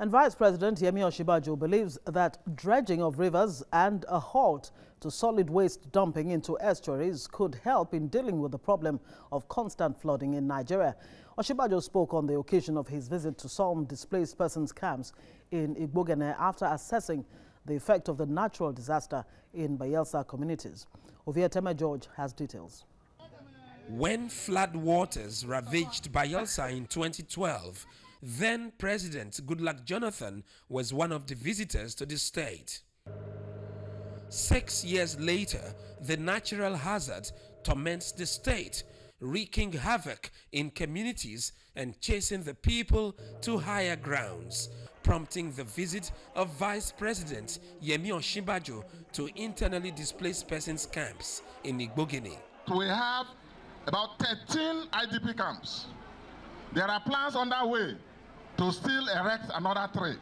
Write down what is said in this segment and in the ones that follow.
And Vice President Osinbajo believes that dredging of rivers and a halt to solid waste dumping into estuaries could help in dealing with the problem of constant flooding in Nigeria. Osinbajo spoke on the occasion of his visit to some displaced persons camps in Igbogene after assessing the effect of the natural disaster in Bayelsa communities. Ovieteme George has details. When flood waters ravaged Bayelsa in 2012, then President Goodluck Jonathan was one of the visitors to the state. 6 years later, the natural hazard torments the state, wreaking havoc in communities and chasing the people to higher grounds, prompting the visit of Vice President Osinbajo to internally displaced persons camps in Igbogene. We have about 13 IDP camps. There are plans underway to still erect another 3,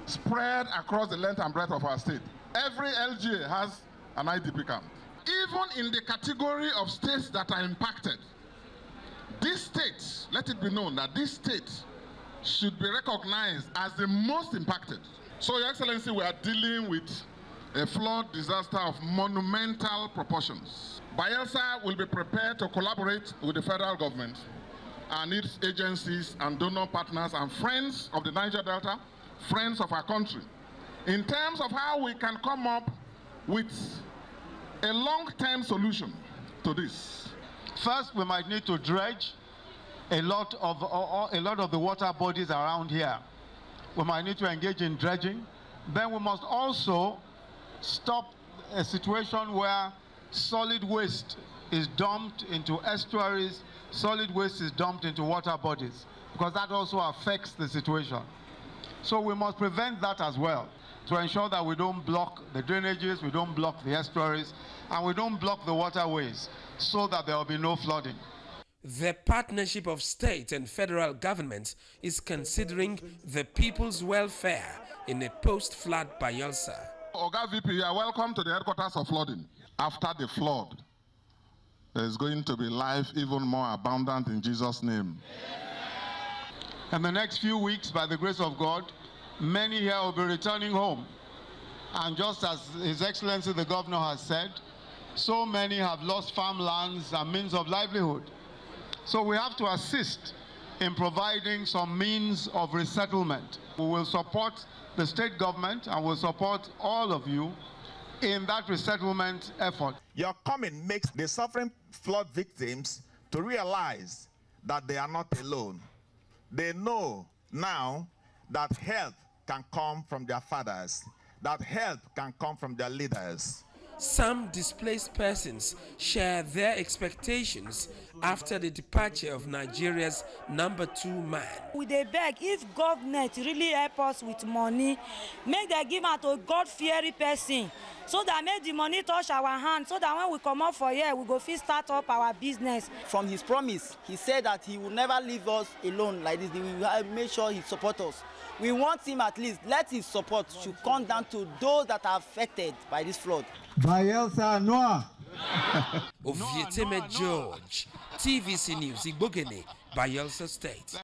spread across the length and breadth of our state. Every LGA has an IDP camp. Even in the category of states that are impacted, this state, let it be known that this state should be recognized as the most impacted. So, Your Excellency, we are dealing with a flood disaster of monumental proportions. Bayelsa will be prepared to collaborate with the federal government and its agencies and donor partners and friends of the Niger Delta, friends of our country, in terms of how we can come up with a long-term solution to this. First, we might need to dredge a lot of the water bodies around here. We might need to engage in dredging. Then we must also stop a situation where solid waste is dumped into estuaries, solid waste is dumped into water bodies, because that also affects the situation. So we must prevent that as well, to ensure that we don't block the drainages, we don't block the estuaries, and we don't block the waterways, so that there will be no flooding. The partnership of state and federal governments is considering the people's welfare in a post-flood Bayelsa. Oga VP, you are welcome to the headquarters of flooding. After the flood, there is going to be life even more abundant in Jesus' name. In the next few weeks, by the grace of God, many here will be returning home. And just as His Excellency the Governor has said, so many have lost farmlands and means of livelihood. So we have to assist in providing some means of resettlement. We will support the state government and will support all of you in that resettlement effort. Your coming makes the suffering flood victims to realize that they are not alone. They know now that help can come from their fathers, that help can come from their leaders. Some displaced persons share their expectations after the departure of Nigeria's #2 man. We dey beg, if government really help us with money, make them give out to God-fearing person, so that make the money touch our hand, so that when we come up for here, we go fit start up our business. From his promise, he said that he will never leave us alone like this. He will make sure he supports us. We want him at least, let his support should come down to those that are affected by this flood. Bayelsa Noah. Ovieteme George, TVC News, Igbogene, Bayelsa State.